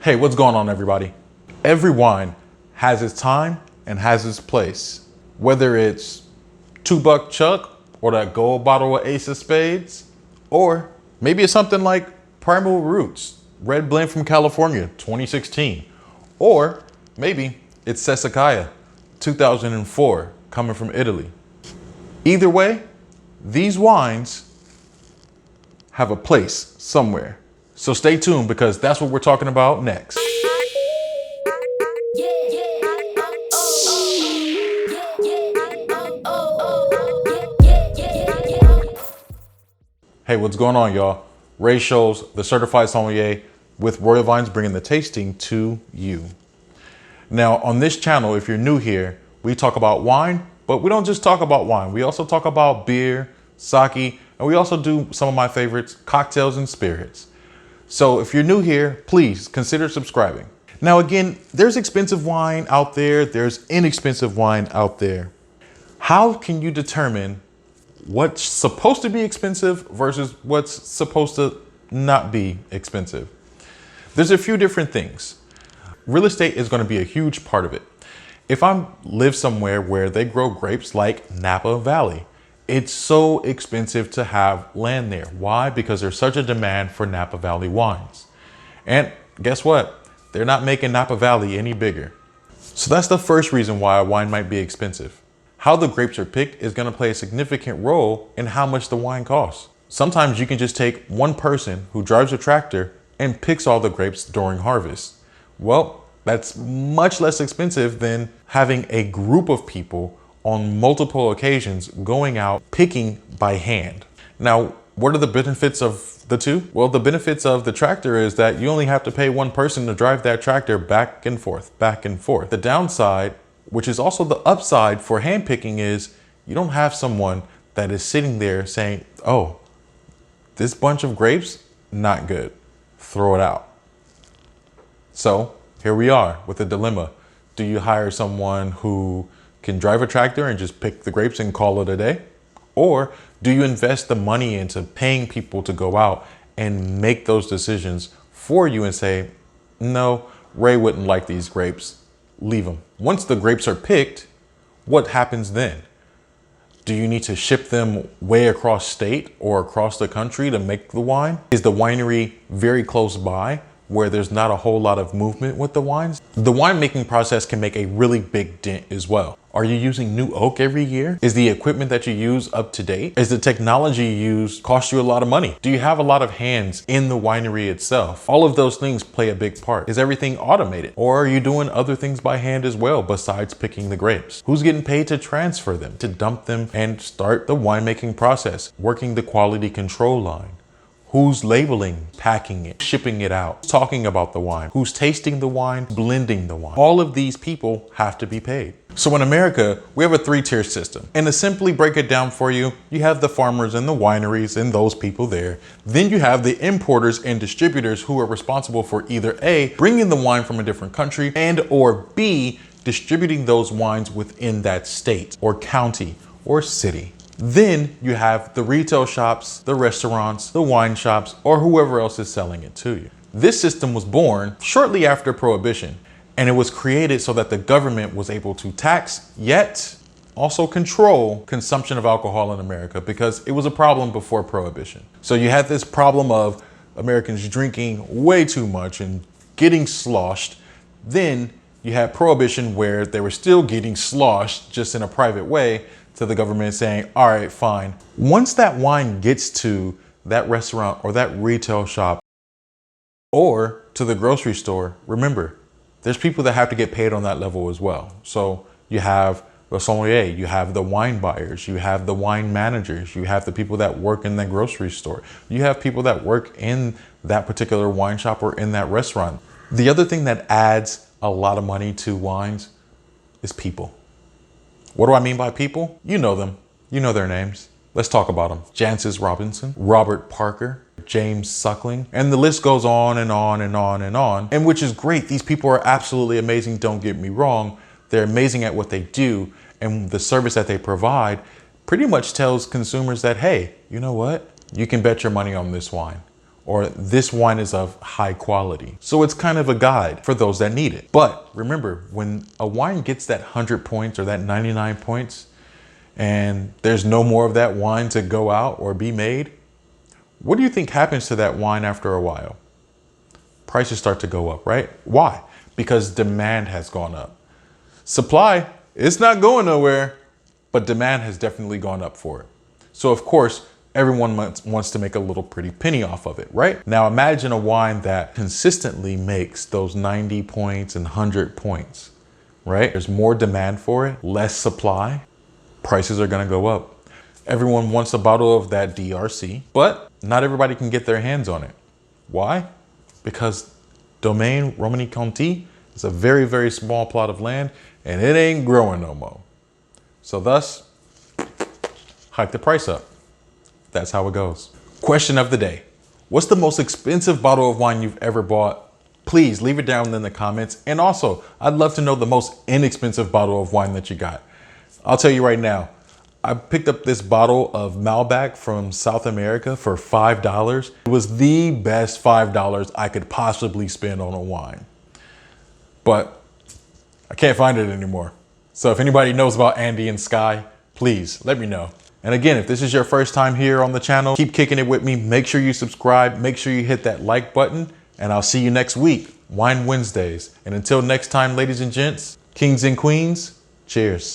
Hey, what's going on, everybody? Every wine has its time and has its place. Whether it's $2 Chuck or that gold bottle of Ace of Spades, or maybe it's something like Primal Roots, red blend from California, 2016. Or maybe it's Sassicia, 2004, coming from Italy. Either way, these wines have a place somewhere. So stay tuned because that's what we're talking about next. Hey, what's going on, y'all? Ray Shows, the certified sommelier with Royal Vines, bringing the tasting to you. Now, on this channel, if you're new here, we talk about wine, but we don't just talk about wine. We also talk about beer, sake, and we also do some of my favorites, cocktails and spirits. So if you're new here, please consider subscribing. Now, again, there's expensive wine out there. There's inexpensive wine out there. How can you determine what's supposed to be expensive versus what's supposed to not be expensive? There's a few different things. Real estate is going to be a huge part of it. If I live somewhere where they grow grapes like Napa Valley, it's so expensive to have land there. Why? Because there's such a demand for Napa Valley wines. And guess what? They're not making Napa Valley any bigger. So that's the first reason why a wine might be expensive. How the grapes are picked is going to play a significant role in how much the wine costs. Sometimes you can just take one person who drives a tractor and picks all the grapes during harvest. Well, that's much less expensive than having a group of people on multiple occasions going out picking by hand. Now, what are the benefits of the two? Well, the benefits of the tractor is that you only have to pay one person to drive that tractor back and forth, back and forth. The downside, which is also the upside for hand picking, is you don't have someone that is sitting there saying, oh, this bunch of grapes, not good, throw it out. So here we are with a dilemma. Do you hire someone who can drive a tractor and just pick the grapes and call it a day? Or do you invest the money into paying people to go out and make those decisions for you and say, no, Ray wouldn't like these grapes, leave them. Once the grapes are picked, what happens then? Do you need to ship them way across state or across the country to make the wine? Is the winery very close by where there's not a whole lot of movement with the wines? The winemaking process can make a really big dent as well. Are you using new oak every year? Is the equipment that you use up to date? Is the technology you use cost you a lot of money? Do you have a lot of hands in the winery itself? All of those things play a big part. Is everything automated? Or are you doing other things by hand as well besides picking the grapes? Who's getting paid to transfer them, to dump them and start the winemaking process, working the quality control line? Who's labeling, packing it, shipping it out, talking about the wine, who's tasting the wine, blending the wine? All of these people have to be paid. So in America, we have a 3-tier system. And to simply break it down for you, you have the farmers and the wineries and those people there. Then you have the importers and distributors who are responsible for either A, bringing the wine from a different country, and or B, distributing those wines within that state or county or city. Then you have the retail shops, the restaurants, the wine shops, or whoever else is selling it to you. This system was born shortly after Prohibition, and it was created so that the government was able to tax, yet also control consumption of alcohol in America, because it was a problem before Prohibition. So you had this problem of Americans drinking way too much and getting sloshed. Then you had Prohibition where they were still getting sloshed, just in a private way, to the government saying, all right, fine. Once that wine gets to that restaurant or that retail shop or to the grocery store, remember, there's people that have to get paid on that level as well. So you have the sommelier, you have the wine buyers, you have the wine managers, you have the people that work in the grocery store, you have people that work in that particular wine shop or in that restaurant. The other thing that adds a lot of money to wines is people. What do I mean by people? You know them. You know their names. Let's talk about them. Jancis Robinson, Robert Parker, James Suckling, and the list goes on and on and on and on, and which is great. These people are absolutely amazing. Don't get me wrong. They're amazing at what they do, and the service that they provide pretty much tells consumers that, hey, you know what? You can bet your money on this wine. or this wine is of high quality. So it's kind of a guide for those that need it. But remember, when a wine gets that 100 points or that 99 points, and there's no more of that wine to go out or be made, what do you think happens to that wine after a while? Prices start to go up, right? Why? Because demand has gone up. Supply, it's not going nowhere, but demand has definitely gone up for it. So of course, everyone wants to make a little pretty penny off of it, right? Now imagine a wine that consistently makes those 90 points and 100 points, right? There's more demand for it, less supply, prices are gonna go up. Everyone wants a bottle of that DRC, but not everybody can get their hands on it. Why? Because Domaine Romanée-Conti is a very, very small plot of land and it ain't growing no more. So thus, hike the price up. That's how it goes. Question of the day. What's the most expensive bottle of wine you've ever bought? Please leave it down in the comments. And also, I'd love to know the most inexpensive bottle of wine that you got. I'll tell you right now, I picked up this bottle of Malbec from South America for $5. It was the best $5 I could possibly spend on a wine. But I can't find it anymore. So if anybody knows about Andy and Sky, please let me know. And again, if this is your first time here on the channel, keep kicking it with me. Make sure you subscribe, make sure you hit that like button, and I'll see you next week, Wine Wednesdays. And until next time, ladies and gents, kings and queens, cheers.